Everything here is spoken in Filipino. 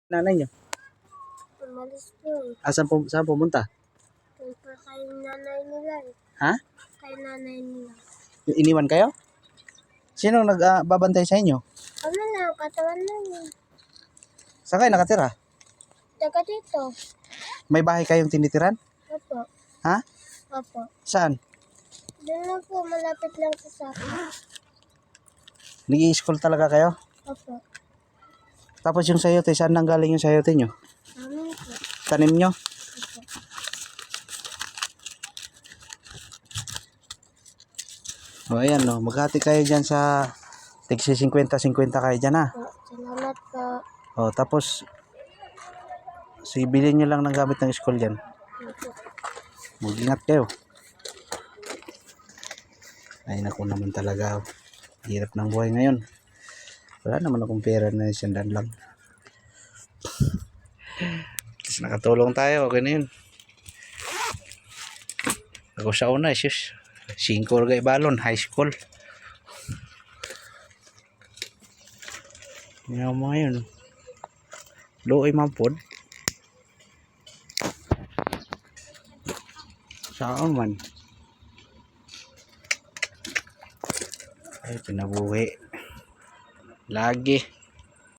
Nanay niyo? Umalis po eh. Saan pumunta? Punta kay nanay nila eh. Ha? Kay nanay nila. Iniwan kayo? Sino nagbabantay sa inyo? Ano lang, katawan lang eh. Saan kayo nakatira? Taga dito. May bahay kayong tinitiran? Opo. Ha? Opo. Saan? Doon lang po, malapit lang sa akin. Nag-i-school talaga kayo? Opo. Tapos yung sayote, saan nanggaling yung sayote nyo? Amin po. Tanim nyo? Opo. O ayan no, maghati kayo dyan sa tigsi 50-50 kayo dyan ha. Opo. Salamat po. O tapos, bilhin nyo lang ng gamit ng school dyan. Opo. Mag-ingat kayo. Ay naku naman talaga. Hirap ng buhay ngayon. Wala naman akong pera na isandan lang. Tapos nakatulong tayo. Okay na yun. Ako sa una, sus. 5 kay balon, high school. Yung mga yun. Looy mampod. Saan man. Ay, pinabuhi. Lagi.